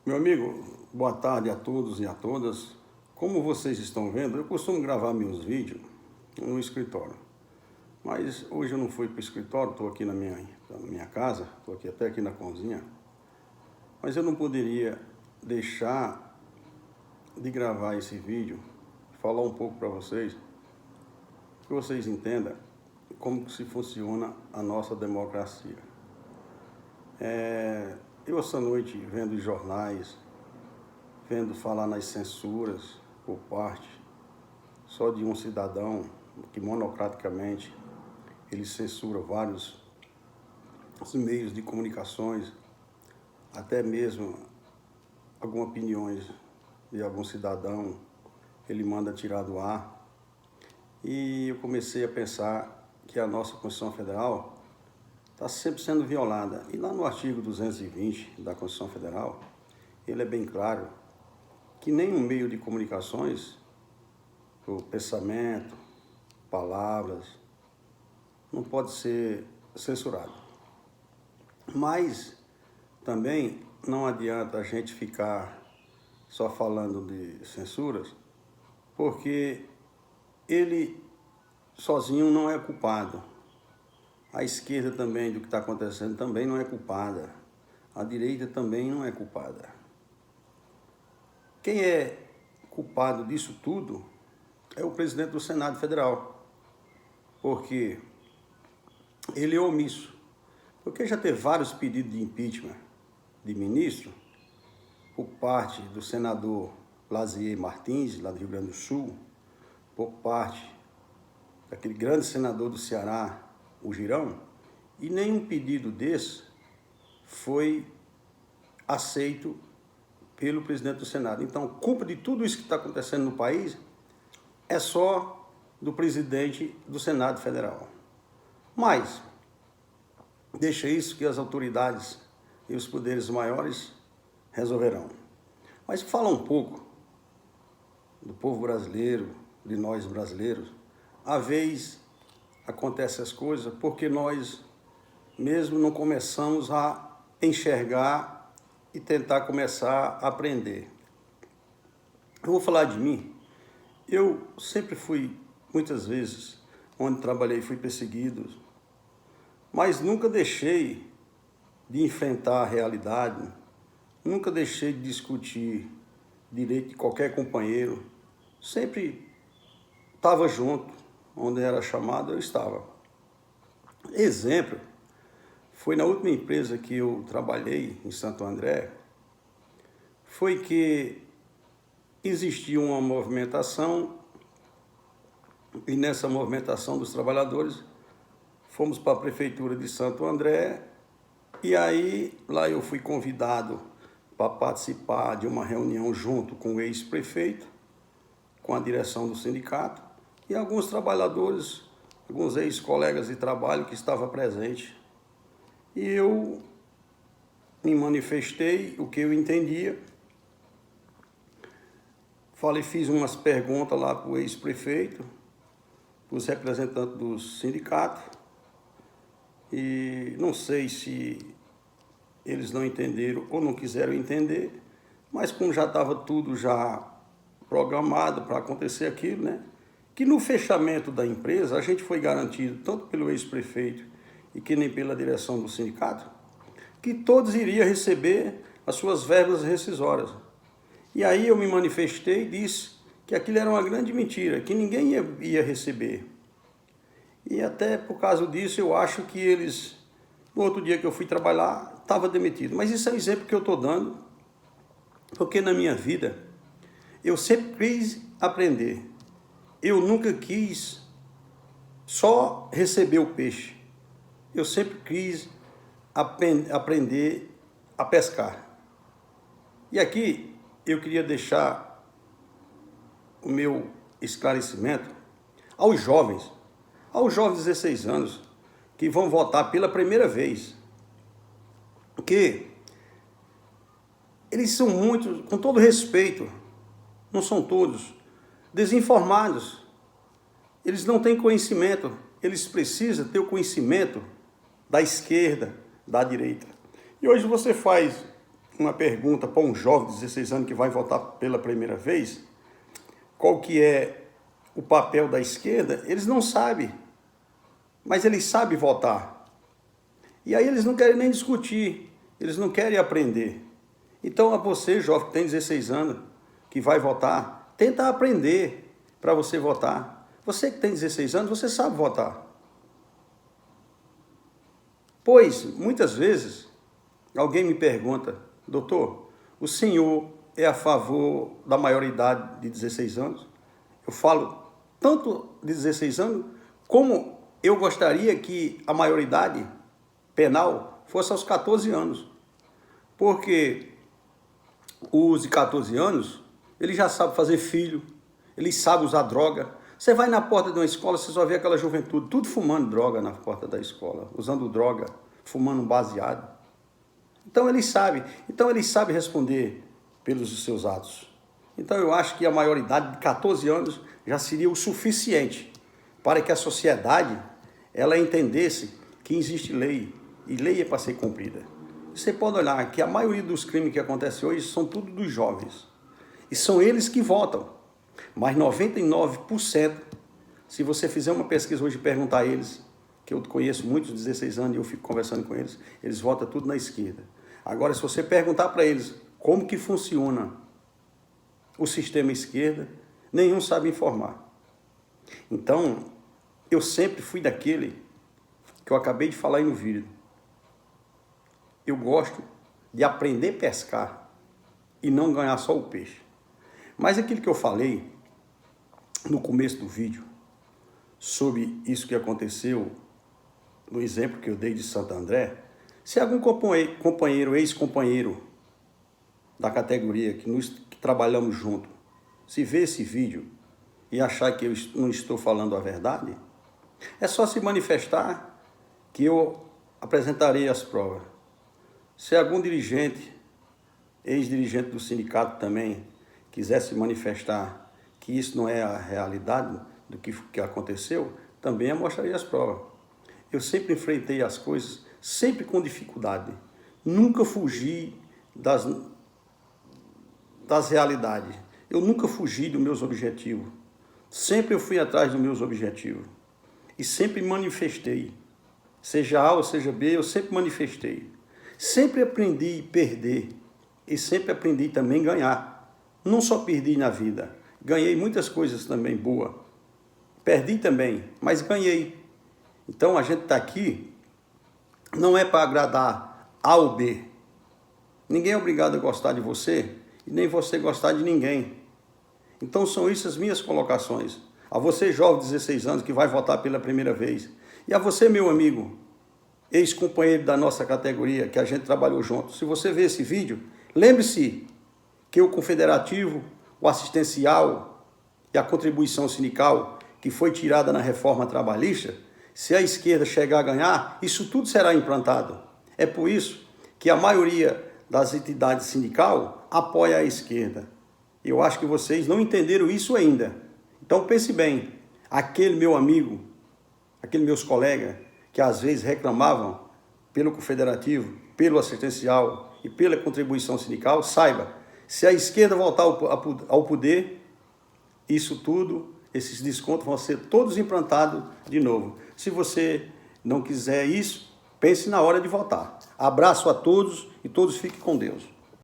Meu amigo, boa tarde a todos e a todas. Como vocês estão vendo, eu costumo gravar meus vídeos no escritório. Mas hoje eu não fui para o escritório, estou aqui na minha casa, estou até aqui na cozinha. Mas eu não poderia deixar de gravar esse vídeo, falar um pouco para vocês, que vocês entendam como que se funciona a nossa democracia. Eu essa noite vendo jornais, vendo falar nas censuras por parte só de um cidadão que monocraticamente ele censura vários meios de comunicações, até mesmo algumas opiniões de algum cidadão ele manda tirar do ar. E eu comecei a pensar que a nossa Constituição Federal está sempre sendo violada. E lá no artigo 220 da Constituição Federal, ele é bem claro que nenhum meio de comunicações, o pensamento, palavras, não pode ser censurado. Mas também não adianta a gente ficar só falando de censuras, porque ele sozinho não é culpado. A esquerda também, do que está acontecendo, também não é culpada. A direita também não é culpada. Quem é culpado disso tudo é o presidente do Senado Federal, porque ele é omisso. Porque já teve vários pedidos de impeachment de ministro por parte do senador Lazier Martins, lá do Rio Grande do Sul, por parte daquele grande senador do Ceará, o Girão, e nenhum pedido desse foi aceito pelo presidente do Senado. Então, culpa de tudo isso que está acontecendo no país é só do presidente do Senado Federal. Mas deixa isso que as autoridades e os poderes maiores resolverão. Mas fala um pouco do povo brasileiro, de nós brasileiros. Às vezes acontecem as coisas porque nós mesmo não começamos a enxergar e tentar começar a aprender. Eu vou falar de mim. Eu sempre fui, muitas vezes, onde trabalhei, fui perseguido, mas nunca deixei de enfrentar a realidade, nunca deixei de discutir direito de qualquer companheiro, sempre estava junto, onde era chamado eu estava. Exemplo, foi na última empresa que eu trabalhei, em Santo André, foi que existia uma movimentação, e nessa movimentação dos trabalhadores, fomos para a prefeitura de Santo André, e aí lá eu fui convidado para participar de uma reunião junto com o ex-prefeito, com a direção do sindicato, e alguns trabalhadores, alguns ex-colegas de trabalho que estavam presentes. E eu me manifestei o que eu entendia, fiz umas perguntas lá para o ex-prefeito, para os representantes do sindicato, e não sei se eles não entenderam ou não quiseram entender, mas como já estava tudo já programado para acontecer aquilo, né? Que no fechamento da empresa a gente foi garantido, tanto pelo ex-prefeito e que nem pela direção do sindicato, que todos iriam receber as suas verbas rescisórias. E aí eu me manifestei e disse que aquilo era uma grande mentira, que ninguém ia receber. E até por causa disso eu acho que eles, no outro dia que eu fui trabalhar, estava demitido. Mas isso é um exemplo que eu estou dando, porque na minha vida eu sempre quis aprender. Eu nunca quis só receber o peixe. Eu sempre quis aprender a pescar. E aqui eu queria deixar o meu esclarecimento aos jovens de 16 anos que vão votar pela primeira vez. Porque eles são muitos, com todo respeito, não são todos, desinformados. Eles não têm conhecimento, eles precisam ter o conhecimento da esquerda, da direita. E hoje você faz uma pergunta para um jovem de 16 anos que vai votar pela primeira vez, qual que é o papel da esquerda, eles não sabem, mas eles sabem votar. E aí eles não querem nem discutir, eles não querem aprender. Então, a você, jovem que tem 16 anos, que vai votar, tenta aprender para você votar. Você que tem 16 anos, você sabe votar. Pois, muitas vezes, alguém me pergunta, doutor, o senhor é a favor da maioridade de 16 anos? Eu falo tanto de 16 anos, como eu gostaria que a maioridade penal fosse aos 14 anos. Porque os de 14 anos, ele já sabe fazer filho, ele sabe usar droga. Você vai na porta de uma escola, você só vê aquela juventude, tudo fumando droga na porta da escola, usando droga, fumando um baseado. Então ele sabe responder pelos seus atos. Então eu acho que a maioridade de 14 anos já seria o suficiente para que a sociedade ela entendesse que existe lei, e lei é para ser cumprida. Você pode olhar que a maioria dos crimes que acontecem hoje são tudo dos jovens. E são eles que votam. Mas 99%, se você fizer uma pesquisa hoje e perguntar a eles, que eu conheço muitos de 16 anos e eu fico conversando com eles votam tudo na esquerda. Agora, se você perguntar para eles como que funciona o sistema esquerda, nenhum sabe informar. Então, eu sempre fui daquele que eu acabei de falar aí no vídeo. Eu gosto de aprender a pescar e não ganhar só o peixe. Mas aquilo que eu falei no começo do vídeo, sobre isso que aconteceu, no exemplo que eu dei de Santo André, se algum companheiro, ex-companheiro da categoria que trabalhamos junto, se vê esse vídeo e achar que eu não estou falando a verdade, é só se manifestar que eu apresentarei as provas. Se algum dirigente, ex-dirigente do sindicato também, quiser se manifestar que isso não é a realidade do que aconteceu, também eu mostraria as provas. Eu sempre enfrentei as coisas, sempre com dificuldade. Nunca fugi das realidades. Eu nunca fugi dos meus objetivos. Sempre eu fui atrás dos meus objetivos. E sempre manifestei. Seja A ou seja B, eu sempre manifestei. Sempre aprendi a perder. E sempre aprendi também a ganhar. Não só perdi na vida. Ganhei muitas coisas também boas. Perdi também, mas ganhei. Então a gente está aqui, não é para agradar A ou B. Ninguém é obrigado a gostar de você, e nem você gostar de ninguém. Então são essas minhas colocações. A você, jovem de 16 anos, que vai votar pela primeira vez. E a você, meu amigo, ex-companheiro da nossa categoria, que a gente trabalhou junto. Se você ver esse vídeo, lembre-se que o confederativo, o assistencial e a contribuição sindical, que foi tirada na reforma trabalhista, se a esquerda chegar a ganhar, isso tudo será implantado. É por isso que a maioria das entidades sindical apoia a esquerda. Eu acho que vocês não entenderam isso ainda. Então pense bem, aquele meu amigo, aqueles meus colegas que às vezes reclamavam pelo confederativo, pelo assistencial e pela contribuição sindical, saiba, se a esquerda voltar ao poder, isso tudo, esses descontos vão ser todos implantados de novo. Se você não quiser isso, pense na hora de votar. Abraço a todos e todos fiquem com Deus.